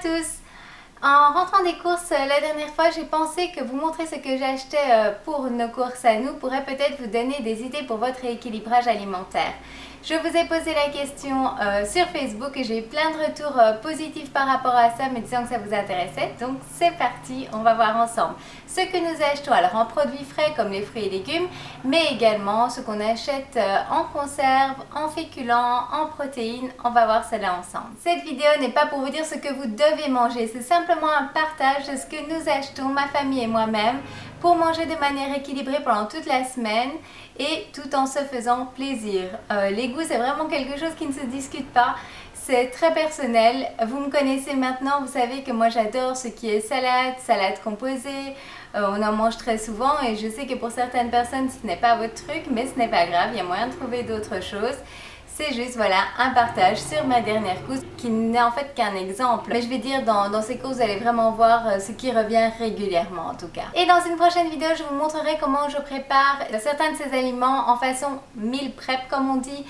tous! En rentrant des courses la dernière fois, j'ai pensé que vous montrer ce que j'achetais pour nos courses à nous pourrait peut-être vous donner des idées pour votre rééquilibrage alimentaire. Je vous ai posé la question sur Facebook et j'ai eu plein de retours positifs par rapport à ça, me disant que ça vous intéressait. Donc c'est parti, on va voir ensemble ce que nous achetons alors en produits frais comme les fruits et légumes, mais également ce qu'on achète en conserve, en féculents, en protéines. On va voir cela ensemble. Cette vidéo n'est pas pour vous dire ce que vous devez manger, c'est simplement un partage de ce que nous achetons, ma famille et moi-même, pour manger de manière équilibrée pendant toute la semaine et tout en se faisant plaisir. Les goûts, c'est vraiment quelque chose qui ne se discute pas. C'est très personnel. Vous me connaissez maintenant, vous savez que moi j'adore ce qui est salade composée. On en mange très souvent et je sais que pour certaines personnes ce n'est pas votre truc, mais ce n'est pas grave, il y a moyen de trouver d'autres choses. C'est juste voilà un partage sur ma dernière course qui n'est en fait qu'un exemple. Mais je vais dire dans ces courses vous allez vraiment voir ce qui revient régulièrement en tout cas. Et dans une prochaine vidéo je vous montrerai comment je prépare certains de ces aliments en façon meal prep comme on dit,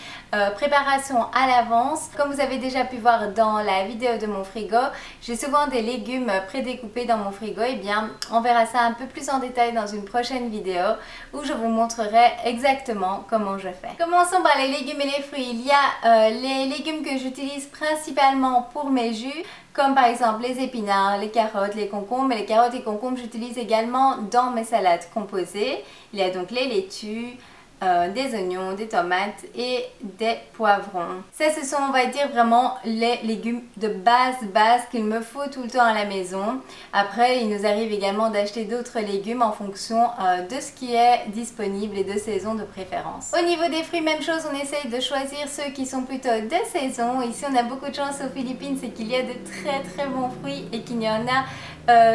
préparation à l'avance. Comme vous avez déjà pu voir dans la vidéo de mon frigo, j'ai souvent des légumes prédécoupés dans mon frigo. Et bien on verra ça un peu plus en détail dans une prochaine vidéo où je vous montrerai exactement comment je fais. Commençons par les légumes et les fruits. Il y a les légumes que j'utilise principalement pour mes jus, comme par exemple les épinards, les carottes, les concombres. Mais les carottes et concombres j'utilise également dans mes salades composées. Il y a donc les laitues, des oignons, des tomates et des poivrons. Ça ce sont on va dire vraiment les légumes de base qu'il me faut tout le temps à la maison. Après il nous arrive également d'acheter d'autres légumes en fonction de ce qui est disponible et de saison de préférence. Au niveau des fruits, même chose, on essaye de choisir ceux qui sont plutôt de saison. Ici on a beaucoup de chance aux Philippines, c'est qu'il y a de très bons fruits et qu'il y en a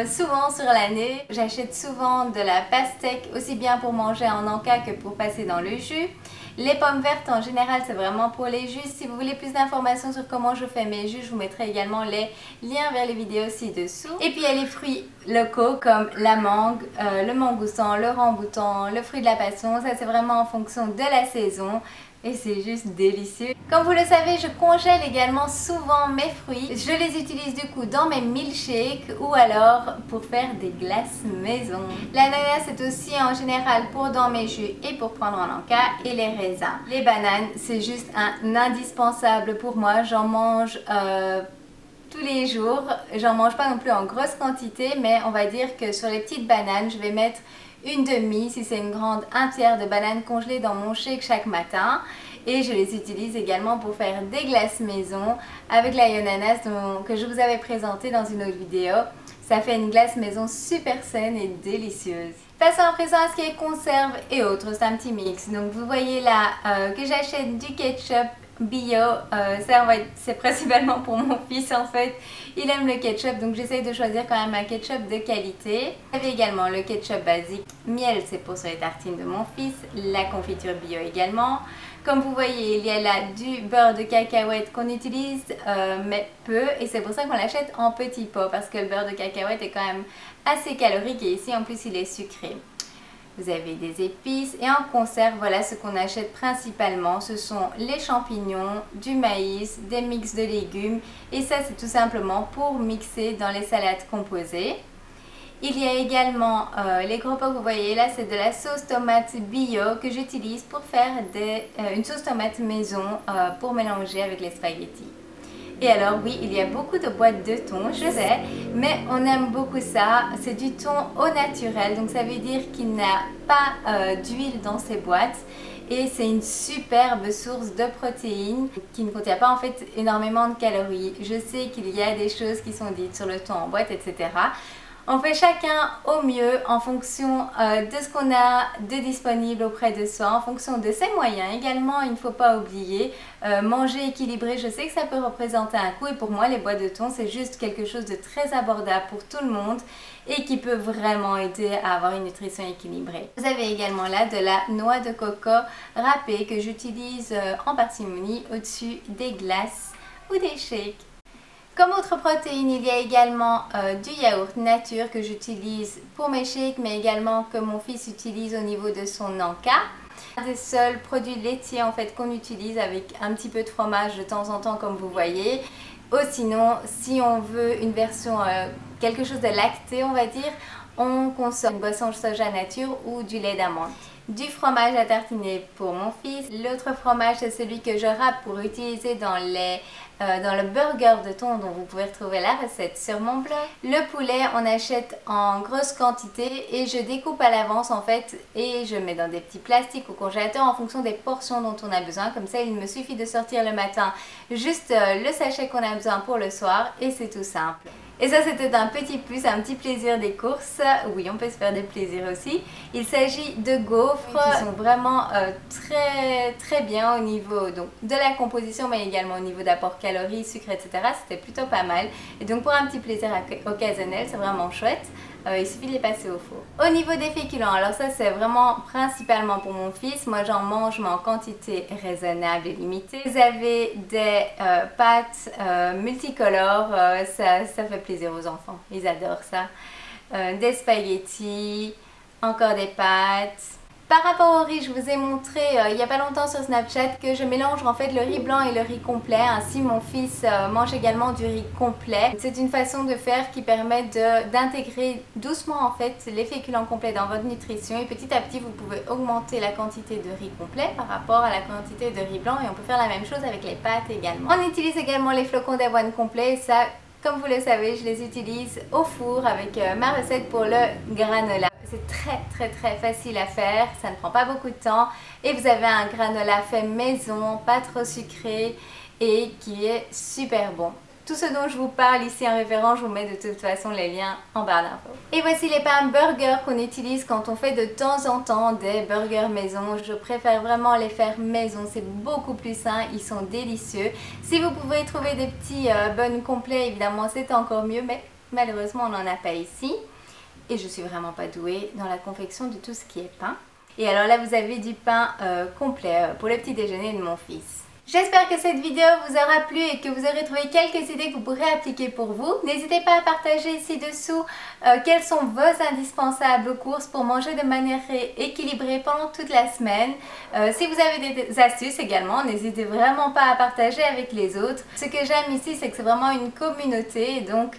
souvent sur l'année. J'achète souvent de la pastèque aussi bien pour manger en encas que pour passer dans le jus. Les pommes vertes en général c'est vraiment pour les jus. Si vous voulez plus d'informations sur comment je fais mes jus, je vous mettrai également les liens vers les vidéos ci-dessous. Et puis il y a les fruits locaux comme la mangue, le mangoustan, le rambutan, le fruit de la passion. Ça c'est vraiment en fonction de la saison. Et c'est juste délicieux. Comme vous le savez, je congèle également souvent mes fruits. Je les utilise du coup dans mes milkshakes ou alors pour faire des glaces maison. L'ananas c'est aussi en général pour dans mes jus et pour prendre en encas, et les raisins. Les bananes c'est juste un indispensable pour moi. J'en mange tous les jours. J'en mange pas non plus en grosse quantité, mais on va dire que sur les petites bananes je vais mettre une demi, si c'est une grande, un tiers de bananes congelées dans mon shake chaque matin. Et je les utilise également pour faire des glaces maison avec l'ail ananas que je vous avais présenté dans une autre vidéo. Ça fait une glace maison super saine et délicieuse. Passons à présent à ce qui est conserve et autres, c'est un petit mix. Donc vous voyez là que j'achète du ketchup bio, c'est principalement pour mon fils en fait. Il aime le ketchup donc j'essaye de choisir quand même un ketchup de qualité. J'avais également le ketchup basique, miel c'est pour sur les tartines de mon fils, la confiture bio également. Comme vous voyez il y a là du beurre de cacahuète qu'on utilise mais peu, et c'est pour ça qu'on l'achète en petits pots parce que le beurre de cacahuète est quand même assez calorique et ici en plus il est sucré. Vous avez des épices et en conserve, voilà ce qu'on achète principalement. Ce sont les champignons, du maïs, des mix de légumes et ça c'est tout simplement pour mixer dans les salades composées. Il y a également les gros pots que vous voyez là, c'est de la sauce tomate bio que j'utilise pour faire une sauce tomate maison pour mélanger avec les spaghettis. Et alors oui, il y a beaucoup de boîtes de thon, je sais, mais on aime beaucoup ça. C'est du thon au naturel, donc ça veut dire qu'il n'a pas d'huile dans ces boîtes. Et c'est une superbe source de protéines qui ne contient pas en fait énormément de calories. Je sais qu'il y a des choses qui sont dites sur le thon en boîte, etc. On fait chacun au mieux en fonction de ce qu'on a de disponible auprès de soi, en fonction de ses moyens. Également, il ne faut pas oublier, manger équilibré, je sais que ça peut représenter un coût et pour moi les boîtes de thon c'est juste quelque chose de très abordable pour tout le monde et qui peut vraiment aider à avoir une nutrition équilibrée. Vous avez également là de la noix de coco râpée que j'utilise en parcimonie au-dessus des glaces ou des shakes. Comme autre protéine, il y a également du yaourt nature que j'utilise pour mes shakes, mais également que mon fils utilise au niveau de son encas. Un des seuls produits laitiers en fait qu'on utilise avec un petit peu de fromage de temps en temps comme vous voyez. Ou sinon, si on veut une version quelque chose de lacté, on va dire, on consomme une boisson soja nature ou du lait d'amande. Du fromage à tartiner pour mon fils. L'autre fromage, c'est celui que je râpe pour utiliser dans le burger de thon dont vous pouvez retrouver la recette sur mon blog. Le poulet, on achète en grosse quantité et je découpe à l'avance en fait et je mets dans des petits plastiques au congélateur en fonction des portions dont on a besoin. Comme ça, il me suffit de sortir le matin juste le sachet qu'on a besoin pour le soir et c'est tout simple. Et ça, c'était un petit plus, un petit plaisir des courses. Oui, on peut se faire des plaisirs aussi. Il s'agit de gaufres qui sont vraiment très bien au niveau donc, de la composition, mais également au niveau d'apport calories, sucre, etc. C'était plutôt pas mal. Et donc pour un petit plaisir occasionnel, c'est vraiment chouette. Il suffit de les passer au four. Au niveau des féculents, alors ça c'est vraiment principalement pour mon fils. Moi j'en mange mais en quantité raisonnable et limitée. Vous avez des pâtes multicolores, ça fait plaisir aux enfants, ils adorent ça. Des spaghettis, encore des pâtes. Par rapport au riz, je vous ai montré il n'y a pas longtemps sur Snapchat que je mélange en fait le riz blanc et le riz complet. Ainsi mon fils mange également du riz complet. C'est une façon de faire qui permet d'intégrer doucement en fait les féculents complets dans votre nutrition. Et petit à petit vous pouvez augmenter la quantité de riz complet par rapport à la quantité de riz blanc. Et on peut faire la même chose avec les pâtes également. On utilise également les flocons d'avoine complets et ça, comme vous le savez, je les utilise au four avec ma recette pour le granola. C'est très facile à faire, ça ne prend pas beaucoup de temps et vous avez un granola fait maison, pas trop sucré et qui est super bon. Tout ce dont je vous parle ici en référence, je vous mets de toute façon les liens en barre d'infos. Et voici les pains burgers qu'on utilise quand on fait de temps en temps des burgers maison. Je préfère vraiment les faire maison, c'est beaucoup plus sain, ils sont délicieux. Si vous pouvez trouver des petits buns complets, évidemment c'est encore mieux, mais malheureusement on n'en a pas ici. Et je suis vraiment pas douée dans la confection de tout ce qui est pain. Et alors là vous avez du pain complet pour le petit déjeuner de mon fils. J'espère que cette vidéo vous aura plu et que vous aurez trouvé quelques idées que vous pourrez appliquer pour vous. N'hésitez pas à partager ci-dessous quelles sont vos indispensables courses pour manger de manière équilibrée pendant toute la semaine. Si vous avez des astuces également, n'hésitez vraiment pas à partager avec les autres. Ce que j'aime ici, c'est que c'est vraiment une communauté, donc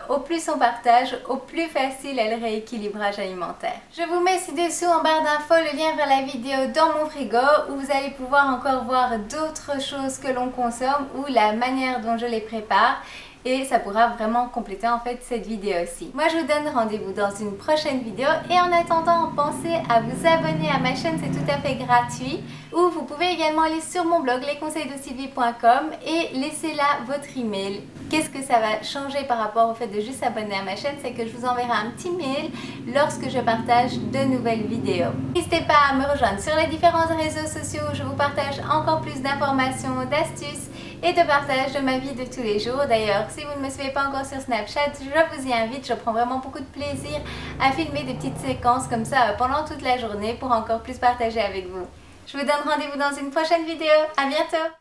au plus on partage, au plus facile est le rééquilibrage alimentaire. Je vous mets ci-dessous en barre d'infos le lien vers la vidéo dans mon frigo où vous allez pouvoir encore voir d'autres choses que l'on consomme ou la manière dont je les prépare et ça pourra vraiment compléter en fait cette vidéo-ci. Moi je vous donne rendez-vous dans une prochaine vidéo et en attendant pensez à vous abonner à ma chaîne, c'est tout à fait gratuit, ou vous pouvez également aller sur mon blog lesconseilsdesylvie.com et laisser là votre email. Qu'est-ce que ça va changer par rapport au fait de juste s'abonner à ma chaîne, c'est que je vous enverrai un petit mail lorsque je partage de nouvelles vidéos. N'hésitez pas à me rejoindre sur les différents réseaux sociaux où je vous partage encore plus d'informations, d'astuces et de partage de ma vie de tous les jours. D'ailleurs, si vous ne me suivez pas encore sur Snapchat, je vous y invite, je prends vraiment beaucoup de plaisir à filmer des petites séquences comme ça pendant toute la journée pour encore plus partager avec vous. Je vous donne rendez-vous dans une prochaine vidéo, à bientôt!